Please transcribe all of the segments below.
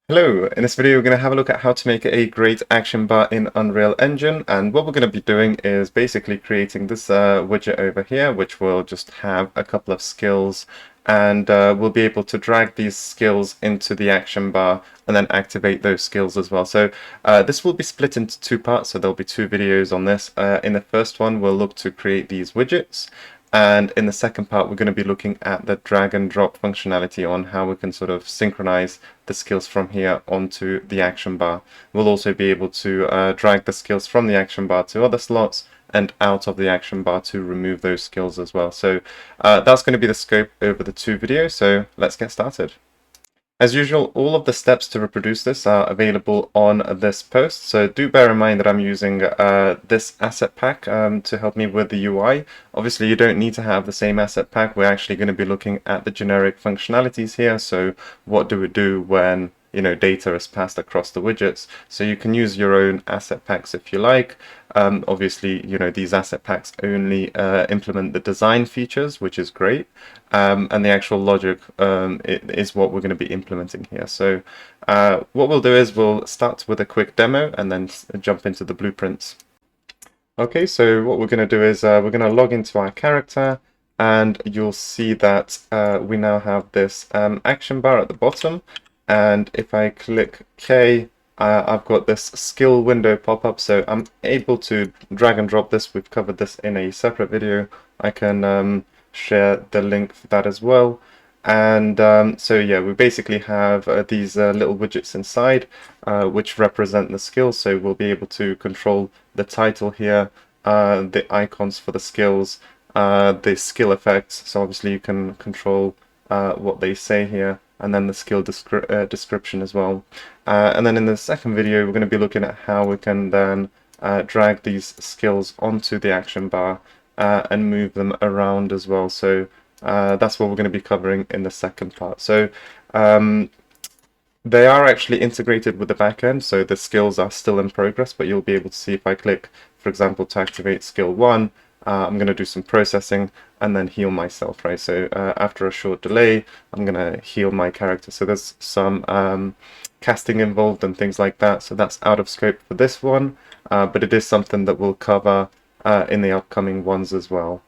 Hello, in this video we're going to have a look at how to make a great action bar in Unreal Engine, and what we're going to be doing is basically creating this widget over here, which will just have a couple of skills, and we'll be able to drag these skills into the action bar and then activate those skills as well. So this will be split into two parts, so there'll be two videos on this. In the first one we'll look to create these widgets, and in the second part, we're going to be looking at the drag and drop functionality on how we can sort of synchronize the skills from here onto the action bar. We'll also be able to drag the skills from the action bar to other slots and out of the action bar to remove those skills as well. So that's going to be the scope over the two videos. So let's get started. As usual, all of the steps to reproduce this are available on this post, so do bear in mind that I'm using this asset pack to help me with the UI. Obviously, you don't need to have the same asset pack. We're actually going to be looking at the generic functionalities here, so what do we do when data is passed across the widgets. So you can use your own asset packs if you like. Obviously, these asset packs only implement the design features, which is great. And the actual logic is what we're going to be implementing here. So what we'll do is we'll start with a quick demo and then jump into the blueprints. Okay, so what we're going to do is we're going to log into our character, and you'll see that we now have this action bar at the bottom. And if I click K, I've got this skill window pop up, so I'm able to drag and drop this. We've covered this in a separate video. I can share the link for that as well. And so yeah, we basically have these little widgets inside which represent the skills. So we'll be able to control the title here, the icons for the skills, the skill effects. So obviously you can control what they say here, and then the skill description as well. And then in the second video, we're going to be looking at how we can then drag these skills onto the action bar and move them around as well. So that's what we're going to be covering in the second part. So they are actually integrated with the backend, so the skills are still in progress, but you'll be able to see if I click, for example, to activate skill 1, I'm going to do some processing and then heal myself, right? So after a short delay, I'm going to heal my character. So there's some casting involved and things like that. So that's out of scope for this one, but it is something that we'll cover in the upcoming ones as well.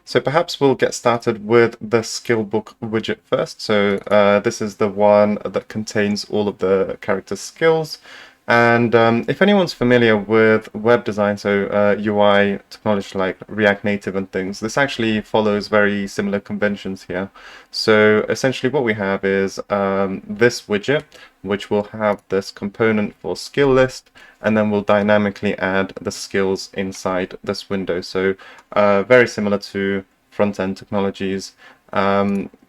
So perhaps we'll get started with the skill book widget first. So this is the one that contains all of the character skills. And if anyone's familiar with web design, so UI technology like React Native and things, this actually follows very similar conventions here. So essentially what we have is this widget, which will have this component for skill list, and then we'll dynamically add the skills inside this window. So very similar to front-end technologies.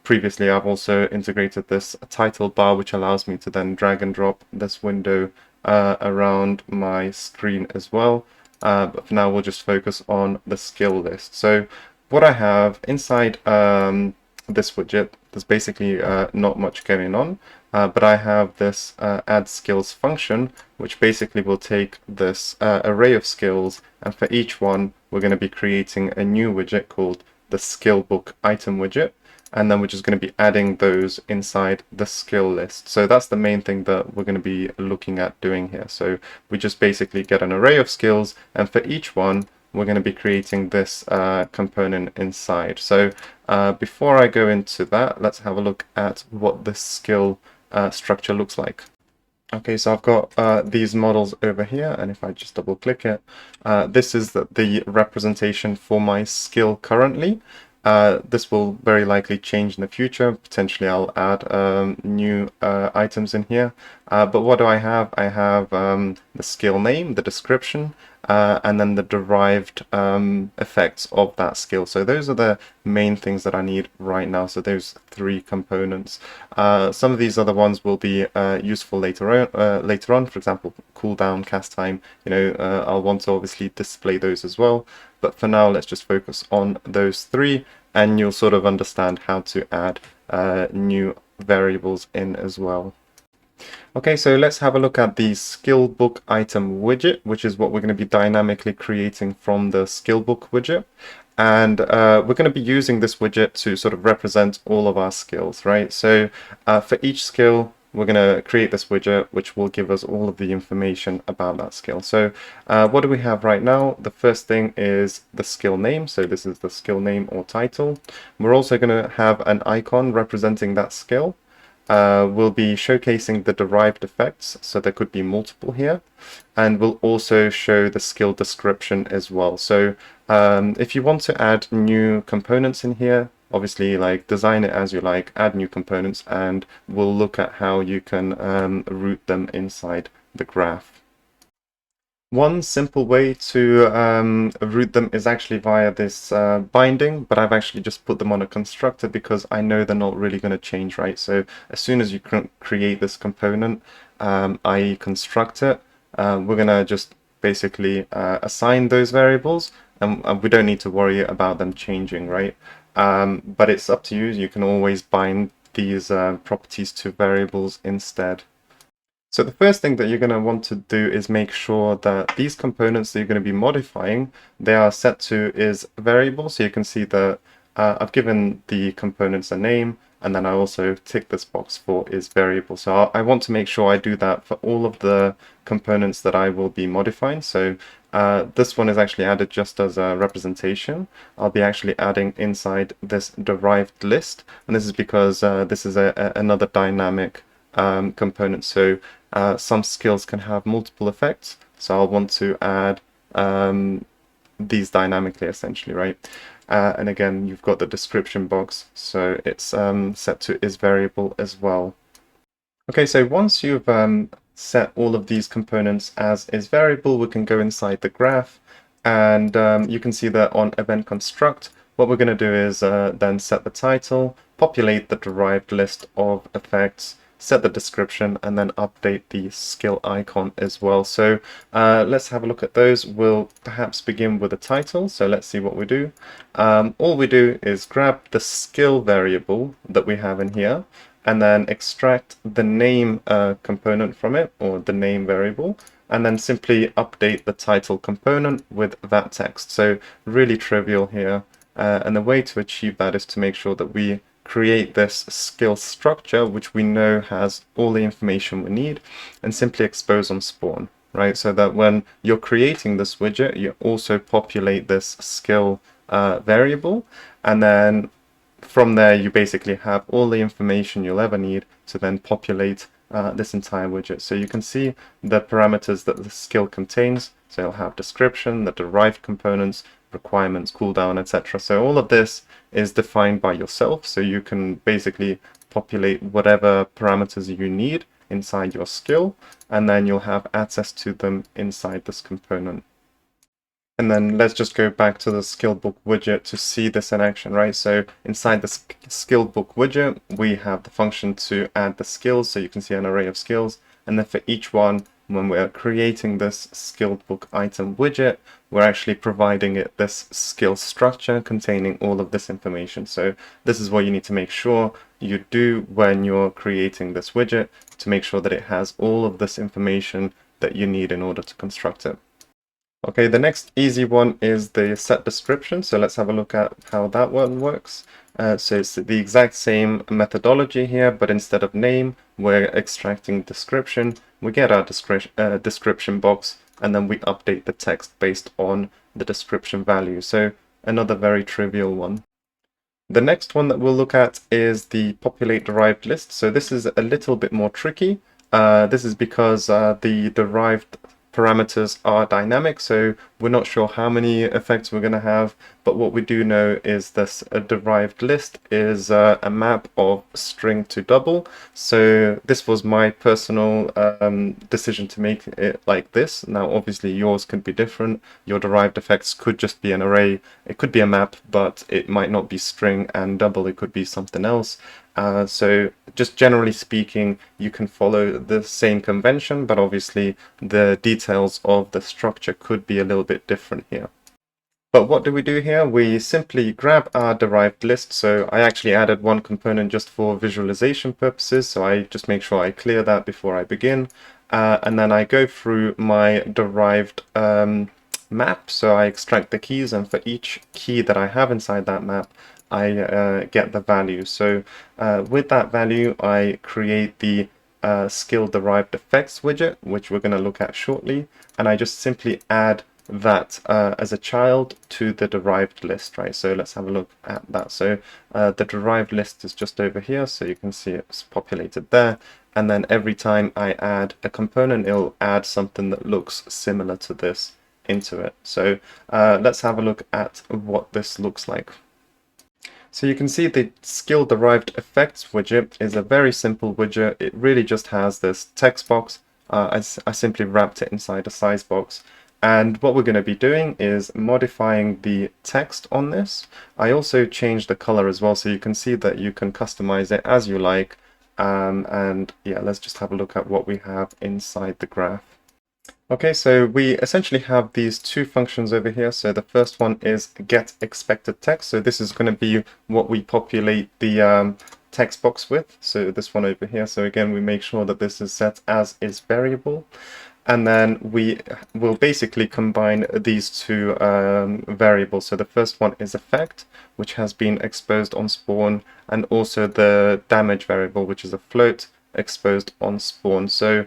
Previously, I've also integrated this title bar, which allows me to then drag and drop this window around my screen as well. But for now, we'll just focus on the skill list. So what I have inside this widget, there's basically not much going on, but I have this add skills function, which basically will take this array of skills, and for each one, we're going to be creating a new widget called the skill book item widget. And then we're just going to be adding those inside the skill list. So that's the main thing that we're going to be looking at doing here. So we just basically get an array of skills, and for each one, we're going to be creating this component inside. So before I go into that, let's have a look at what this skill structure looks like. Okay, so I've got these models over here, and if I just double click it, this is the representation for my skill currently. This will very likely change in the future. Potentially I'll add new items in here. But what do I have? I have the skill name, the description, and then the derived effects of that skill. So those are the main things that I need right now. So those three components. Some of these other ones will be useful later on. For example, cooldown, cast time. I'll want to obviously display those as well. But for now, let's just focus on those three, and you'll sort of understand how to add new variables in as well. Okay, so let's have a look at the skill book item widget, which is what we're going to be dynamically creating from the skill book widget. And we're going to be using this widget to sort of represent all of our skills, right? So for each skill, we're going to create this widget, which will give us all of the information about that skill. So what do we have right now? The first thing is the skill name. So this is the skill name or title. We're also going to have an icon representing that skill. We'll be showcasing the derived effects, so there could be multiple here, and we'll also show the skill description as well. So if you want to add new components in here, obviously like design it as you like, add new components, and we'll look at how you can route them inside the graph. One simple way to route them is actually via this binding, but I've actually just put them on a constructor because I know they're not really going to change, right? So as soon as you create this component, i.e. construct it, we're going to just basically assign those variables, and we don't need to worry about them changing, right? But it's up to you. You can always bind these properties to variables instead. So the first thing that you're going to want to do is make sure that these components that you're going to be modifying, they are set to is variable. So you can see that I've given the components a name, and then I also tick this box for is variable. So I want to make sure I do that for all of the components that I will be modifying. So this one is actually added just as a representation. I'll be actually adding inside this derived list, and this is because this is another dynamic component. So some skills can have multiple effects, so I'll want to add these dynamically, essentially, right? And again, you've got the description box, so it's set to is variable as well. Okay, so once you've set all of these components as is variable, we can go inside the graph, and you can see that on event construct, what we're going to do is then set the title, populate the derived list of effects, set the description, and then update the skill icon as well. So let's have a look at those. We'll perhaps begin with the title. So let's see what we do. All we do is grab the skill variable that we have in here, and then extract the name component from it, or the name variable, and then simply update the title component with that text. So really trivial here. And the way to achieve that is to make sure that we create this skill structure, which we know has all the information we need, and simply expose on spawn, right? So that when you're creating this widget, you also populate this skill variable, and then from there you basically have all the information you'll ever need to then populate this entire widget. So you can see the parameters that the skill contains. So you'll have description, the derived components, requirements, cooldown, etc. So all of this is defined by yourself, so you can basically populate whatever parameters you need inside your skill, and then you'll have access to them inside this component. And then let's just go back to the skill book widget to see this in action, right? So inside the skill book widget, we have the function to add the skills, so you can see an array of skills, and then for each one, when we're creating this skill book item widget, we're actually providing it this skill structure containing all of this information. So this is what you need to make sure you do when you're creating this widget, to make sure that it has all of this information that you need in order to construct it. Okay, the next easy one is the set description. So let's have a look at how that one works. So it's the exact same methodology here, but instead of name, we're extracting description. We get our description box, and then we update the text based on the description value. So another very trivial one. The next one that we'll look at is the populate derived list. So this is a little bit more tricky. This is because the derived parameters are dynamic, so we're not sure how many effects we're going to have, but what we do know is this derived list is a map of string to double. So this was my personal decision to make it like this. Now obviously yours could be different. Your derived effects could just be an array, it could be a map, but it might not be string and double, it could be something else. So just generally speaking, you can follow the same convention, but obviously the details of the structure could be a little bit different here. But what do we do here? We simply grab our derived list. So I actually added one component just for visualization purposes. So I just make sure I clear that before I begin. And then I go through my derived map. So I extract the keys, and for each key that I have inside that map, I get the value. So with that value, I create the skill derived effects widget, which we're going to look at shortly, and I just simply add that as a child to the derived list, right? So let's have a look at that. So the derived list is just over here, so you can see it's populated there. And then every time I add a component, it'll add something that looks similar to this into it. So let's have a look at what this looks like. So you can see the skill derived effects widget is a very simple widget. It really just has this text box. I simply wrapped it inside a size box. And what we're going to be doing is modifying the text on this. I also changed the color as well, so you can see that you can customize it as you like. And yeah, let's just have a look at what we have inside the graph. Okay, so we essentially have these two functions over here. So the first one is get expected text. So this is going to be what we populate the text box with. So this one over here. So again, we make sure that this is set as is variable. And then we will basically combine these two variables. So the first one is effect, which has been exposed on spawn, and also the damage variable, which is a float exposed on spawn. So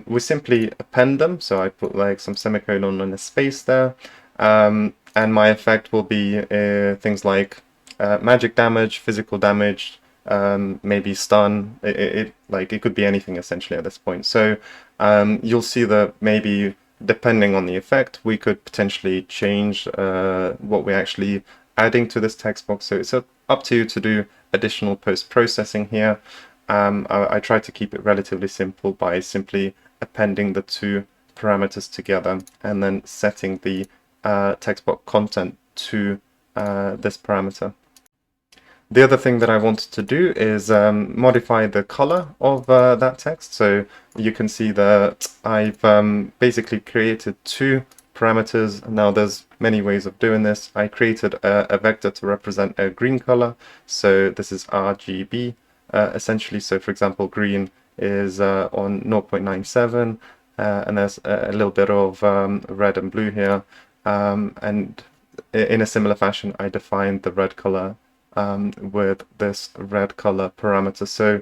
we simply append them. So I put like some semicolon and a space there. And my effect will be things like magic damage, physical damage, maybe stun. It could be anything essentially at this point. So you'll see that maybe depending on the effect, we could potentially change what we're actually adding to this text box. So it's up to you to do additional post-processing here. I try to keep it relatively simple by simply appending the two parameters together and then setting the text box content to this parameter. The other thing that I wanted to do is modify the color of that text. So you can see that I've basically created two parameters. Now there's many ways of doing this. I created a vector to represent a green color. So this is RGB essentially. So for example, green is on 0.97 and there's a little bit of red and blue here. And in a similar fashion, I defined the red color with this red color parameter. So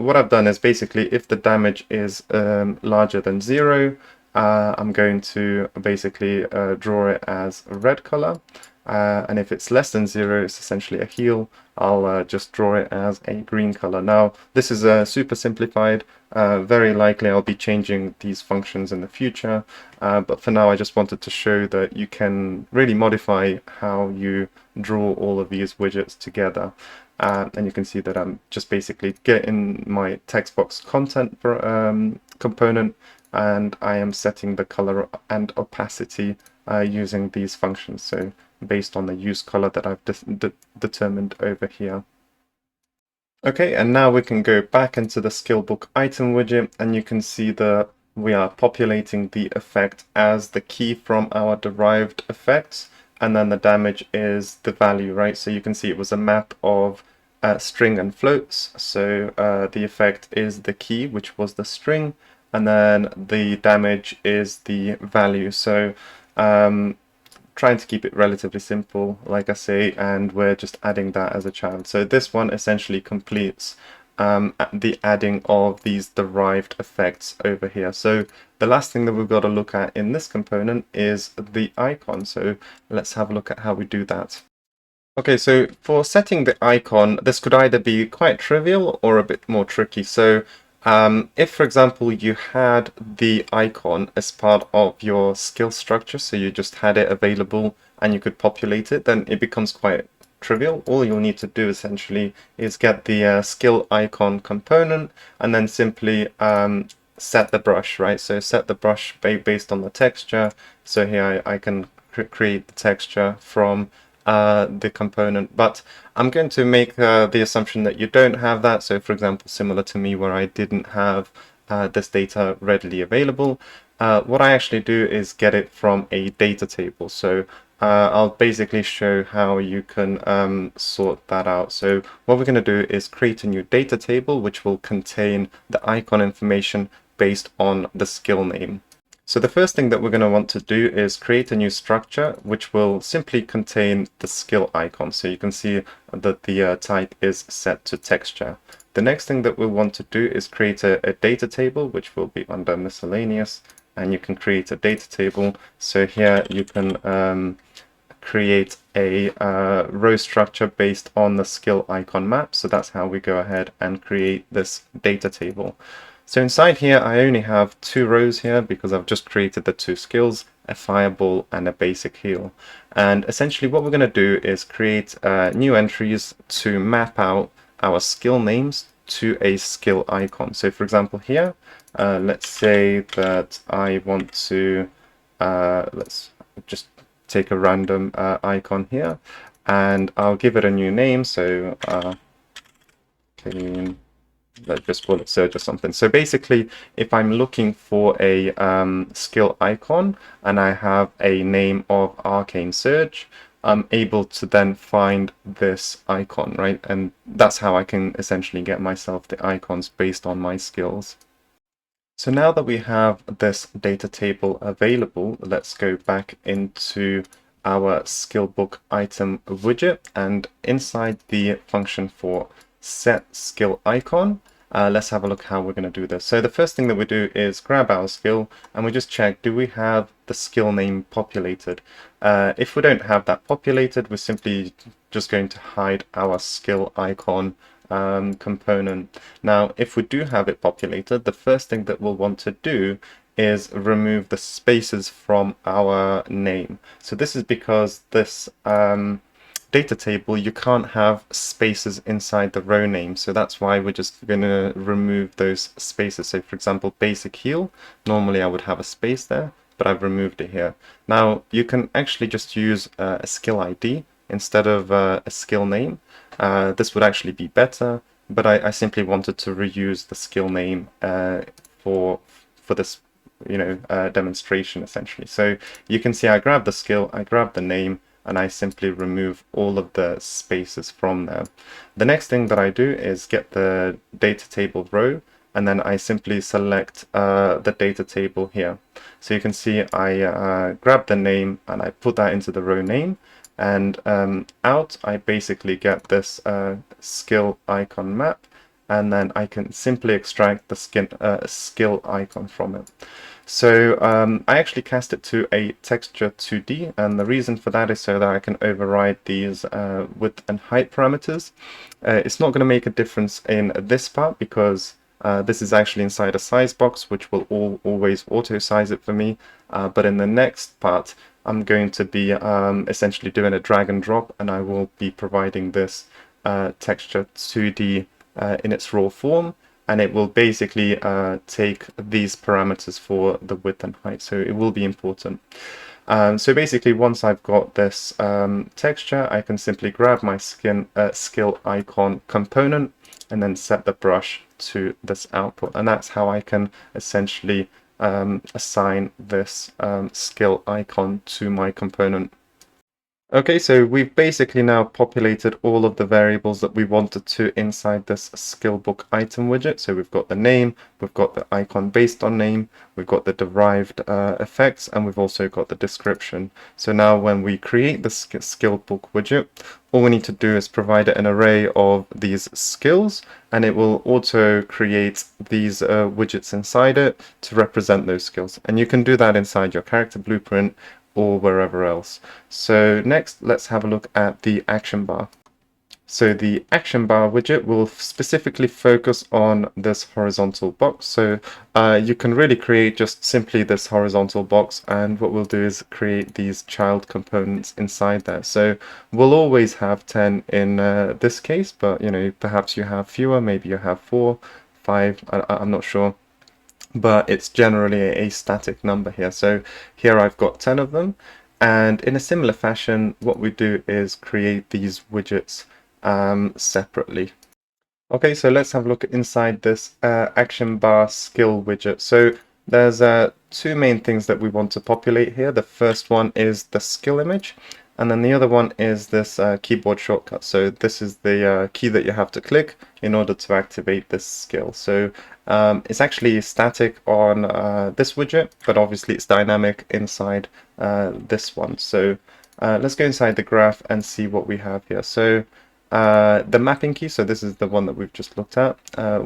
what I've done is basically if the damage is larger than 0, I'm going to basically draw it as a red color. And if it's less than 0, it's essentially a heal. I'll just draw it as a green color. Now, this is super simplified. Very likely I'll be changing these functions in the future. But for now, I just wanted to show that you can really modify how you draw all of these widgets together. And you can see that I'm just basically getting my text box content component, and I am setting the color and opacity using these functions. So based on the use color that I've determined over here. Okay, and now we can go back into the skill book item widget, and you can see that we are populating the effect as the key from our derived effects, and then the damage is the value, right? So you can see it was a map of string and floats. So the effect is the key, which was the string, and then the damage is the value. So trying to keep it relatively simple, like I say, and we're just adding that as a child. So this one essentially completes the adding of these derived effects over here. So the last thing that we've got to look at in this component is the icon. So let's have a look at how we do that. Okay, so for setting the icon, this could either be quite trivial or a bit more tricky. So if, for example, you had the icon as part of your skill structure, so you just had it available and you could populate it, then it becomes quite trivial. All you'll need to do essentially is get the skill icon component and then simply set the brush, right? So set the brush based on the texture. So here I can create the texture from the component, but I'm going to make the assumption that you don't have that. So for example, similar to me where I didn't have this data readily available, what I actually do is get it from a data table. So I'll basically show how you can sort that out. So what we're going to do is create a new data table which will contain the icon information based on the skill name. So the first thing that we're going to want to do is create a new structure which will simply contain the skill icon. So you can see that the type is set to texture. The next thing that we'll want to do is create a data table, which will be under miscellaneous, and you can create a data table. So here you can create a row structure based on the skill icon map. So that's how we go ahead and create this data table. So inside here, I only have 2 rows here because I've just created the 2 skills, a fireball and a basic heal. And essentially what we're going to do is create new entries to map out our skill names to a skill icon. So for example here, let's say that I want to, let's just take a random icon here, and I'll give it a new name. So let's just call it Surge or something. So basically, if I'm looking for a skill icon and I have a name of Arcane Surge, I'm able to then find this icon, right? And that's how I can essentially get myself the icons based on my skills. So now that we have this data table available, let's go back into our skill book item widget, and inside the function for set skill icon, let's have a look how we're going to do this. So the first thing that we do is grab our skill and we just check, do we have the skill name populated? If we don't have that populated, we're simply just going to hide our skill icon component. Now, if we do have it populated, the first thing that we'll want to do is remove the spaces from our name. So this is because this data table, you can't have spaces inside the row name. So that's why we're just going to remove those spaces. So for example, basic heal, normally I would have a space there, but I've removed it here. Now, you can actually just use a skill ID instead of a skill name. This would actually be better, but I simply wanted to reuse the skill name for this demonstration essentially. So you can see I grab the skill, I grab the name, and I simply remove all of the spaces from there. The next thing that I do is get the data table row, and then I simply select the data table here. So you can see I grab the name and I put that into the row name, and out I basically get this skill icon map, and then I can simply extract the skill icon from it. So I actually cast it to a texture 2D, and the reason for that is so that I can override these width and height parameters. It's not going to make a difference in this part because this is actually inside a size box, which will always auto size it for me. But in the next part, I'm going to be essentially doing a drag and drop, and I will be providing this texture 2D in its raw form, and it will basically take these parameters for the width and height, so it will be important. So basically, once I've got this texture, I can simply grab my skill icon component and then set the brush to this output, and that's how I can essentially assign this skill icon to my component. Okay, so we've basically now populated all of the variables that we wanted to inside this skill book item widget. So we've got the name, we've got the icon based on name, we've got the derived effects, and we've also got the description. So now when we create the skill book widget, all we need to do is provide it an array of these skills, and it will auto create these widgets inside it to represent those skills. And you can do that inside your character blueprint or wherever else. So next, let's have a look at the action bar. So the action bar widget will specifically focus on this horizontal box. So you can really create just simply this horizontal box, and what we'll do is create these child components inside there. So we'll always have 10 in this case, but perhaps you have fewer, maybe you have 4, 5, I'm not sure. But it's generally a static number here. So here I've got 10 of them, and in a similar fashion what we do is create these widgets separately. Okay, so let's have a look inside this action bar skill widget. So there's 2 main things that we want to populate here. The first one is the skill image, and then the other one is this keyboard shortcut. So this is the key that you have to click in order to activate this skill. So it's actually static on this widget, but obviously it's dynamic inside this one. So let's go inside the graph and see what we have here. So The mapping key, so this is the one that we've just looked at,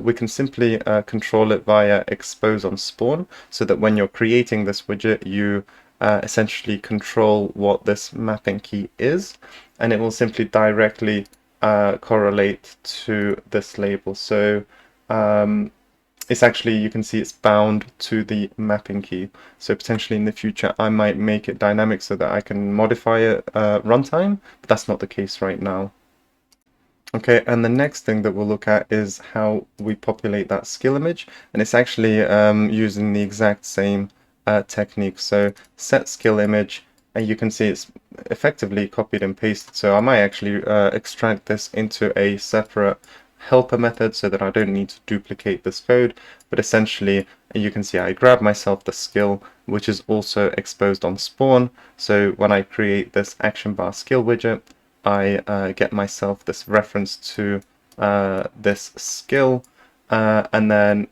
we can simply control it via expose on spawn, so that when you're creating this widget, you essentially control what this mapping key is, and it will simply directly correlate to this label. So it's actually, you can see it's bound to the mapping key. So potentially in the future, I might make it dynamic so that I can modify it runtime, but that's not the case right now. Okay, and the next thing that we'll look at is how we populate that skill image, and it's actually using the exact same technique. So set skill image, and you can see it's effectively copied and pasted. So I might actually extract this into a separate helper method so that I don't need to duplicate this code, but essentially you can see I grab myself the skill, which is also exposed on spawn. So when I create this action bar skill widget, I get myself this reference to this skill, and then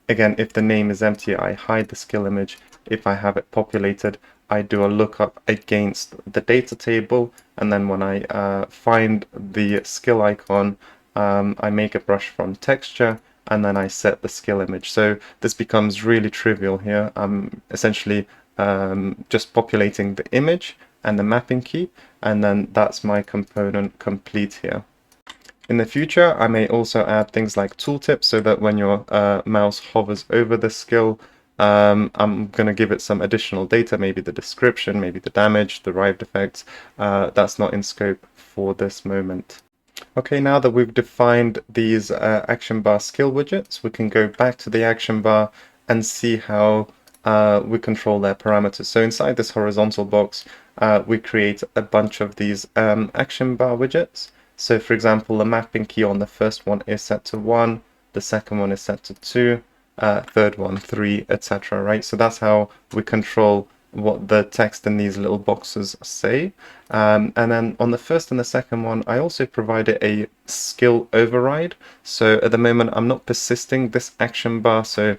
again, if the name is empty, I hide the skill image. If I have it populated, I do a lookup against the data table, and then when I find the skill icon, I make a brush from texture, and then I set the skill image. So this becomes really trivial here. I'm essentially just populating the image and the mapping key, and then that's my component complete here. In the future, I may also add things like tooltips so that when your mouse hovers over the skill, I'm going to give it some additional data, maybe the description, maybe the damage, derived effects. That's not in scope for this moment. Okay, now that we've defined these action bar skill widgets, we can go back to the action bar and see how we control their parameters. So inside this horizontal box, we create a bunch of these action bar widgets. So for example, the mapping key on the first one is set to 1, the second one is set to 2, third one 3, etc. Right? So that's how we control what the text in these little boxes say. And then on the first and the second one, I also provided a skill override. So at the moment, I'm not persisting this action bar. So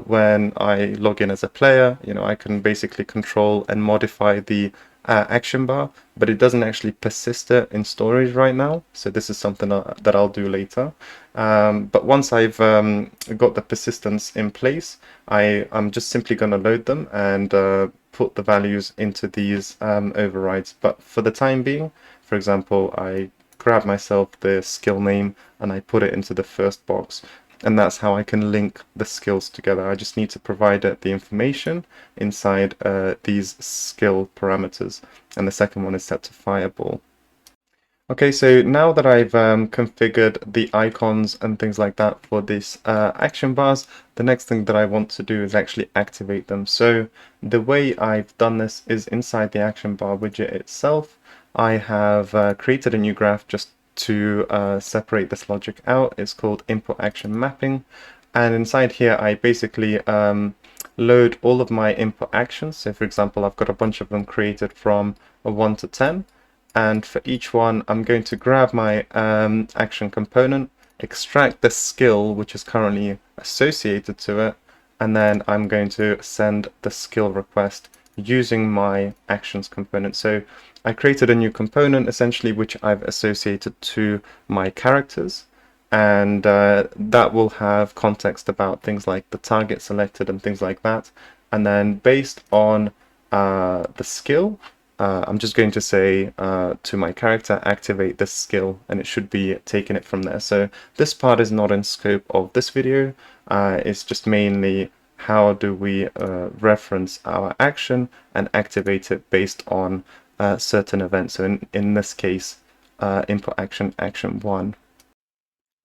when I log in as a player, I can basically control and modify the action bar, but it doesn't actually persist it in storage right now. So this is something that I'll do later. But once I've got the persistence in place, I'm just simply going to load them and put the values into these overrides. But for the time being, for example, I grab myself the skill name and I put it into the first box. And that's how I can link the skills together. I just need to provide the information inside these skill parameters. And the second one is set to fireball. Okay, so now that I've configured the icons and things like that for these action bars, the next thing that I want to do is actually activate them. So the way I've done this is inside the action bar widget itself. I have created a new graph just to separate this logic out. It's called input action mapping, and inside here I basically load all of my input actions. So for example, I've got a bunch of them created from a 1 to 10, and for each one I'm going to grab my action component, extract the skill which is currently associated to it, and then I'm going to send the skill request using my actions component. So I created a new component essentially which I've associated to my characters, and that will have context about things like the target selected and things like that. And then based on the skill, I'm just going to say to my character, activate this skill, and it should be taking it from there. So this part is not in scope of this video. It's just mainly how do we reference our action and activate it based on certain events. So in this case, input action 1.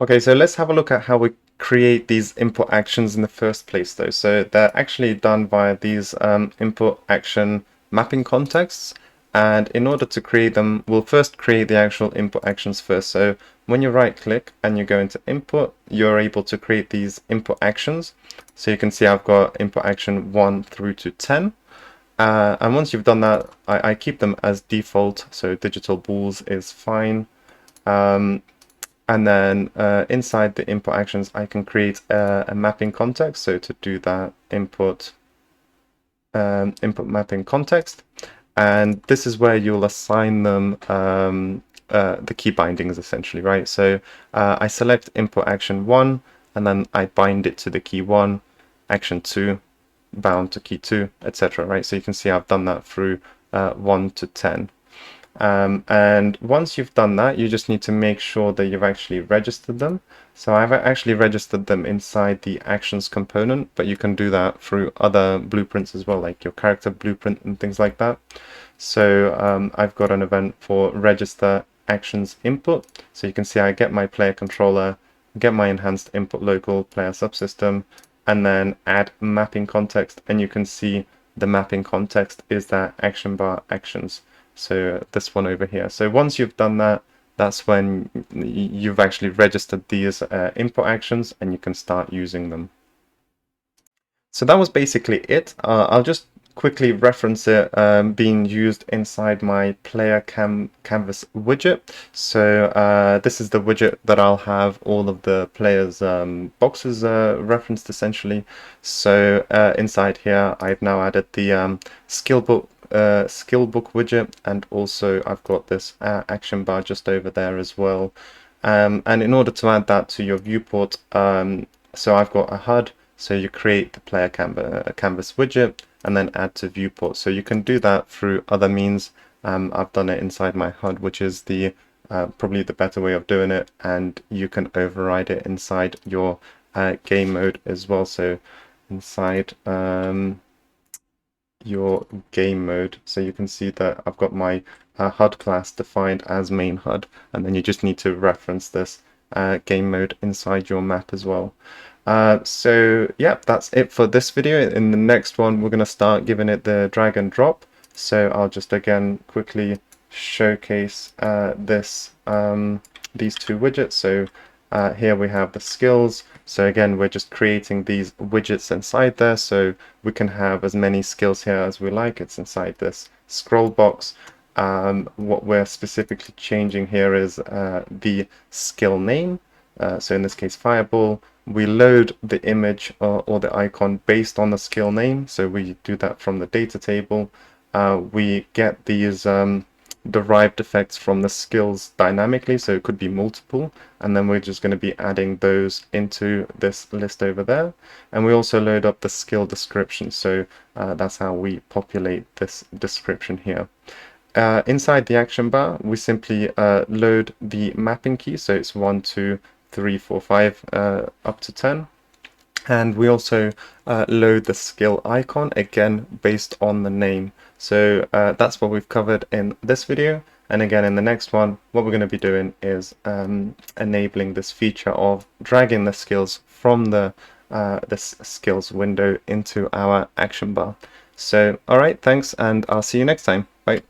Okay, so let's have a look at how we create these input actions in the first place though. So they're actually done via these input action mapping contexts. And in order to create them, we'll first create the actual input actions first. So when you right click and you go into input, you're able to create these input actions. So you can see I've got input action 1 through to 10. And once you've done that, I keep them as default. So digital bools is fine. And then inside the input actions, I can create a mapping context. So to do that, input mapping context. And this is where you'll assign them the key bindings essentially, right? So I select input action 1, and then I bind it to the key 1, action 2, bound to key 2, etc. Right? So you can see I've done that through 1 to 10. And once you've done that, you just need to make sure that you've actually registered them. So I've actually registered them inside the actions component, but you can do that through other blueprints as well, like your character blueprint and things like that. So I've got an event for register actions input. So you can see I get my player controller, get my enhanced input local player subsystem, and then add mapping context. And you can see the mapping context is that action bar actions. So this one over here. So once you've done that, that's when you've actually registered these input actions and you can start using them. So that was basically it. I'll just quickly reference it being used inside my player canvas widget. So this is the widget that I'll have all of the players' boxes referenced essentially. So inside here, I've now added the skill book widget, and also I've got this action bar just over there as well. And in order to add that to your viewport, so I've got a HUD. So you create the player canvas widget and then add to viewport. So you can do that through other means. I've done it inside my HUD, which is the probably the better way of doing it, and you can override it inside your game mode as well. So inside your game mode, so you can see that I've got my HUD class defined as main HUD, and then you just need to reference this game mode inside your map as well. So yeah, that's it for this video. In the next one, we're going to start giving it the drag and drop. So I'll just again quickly showcase these two widgets. So here we have the skills. So again, we're just creating these widgets inside there, so we can have as many skills here as we like. It's inside this scroll box. What we're specifically changing here is the skill name. So in this case, Fireball. We load the image or the icon based on the skill name. So we do that from the data table. We get these derived effects from the skills dynamically, so it could be multiple, and then we're just going to be adding those into this list over there. And we also load up the skill description, so that's how we populate this description here. Inside the action bar, we simply load the mapping key, so it's 1, 2, 3, 4, 5 up to 10. And we also load the skill icon, again based on the name. So that's what we've covered in this video. And again, in the next one, what we're going to be doing is enabling this feature of dragging the skills from the this skills window into our action bar. So all right, thanks, and I'll see you next time. Bye.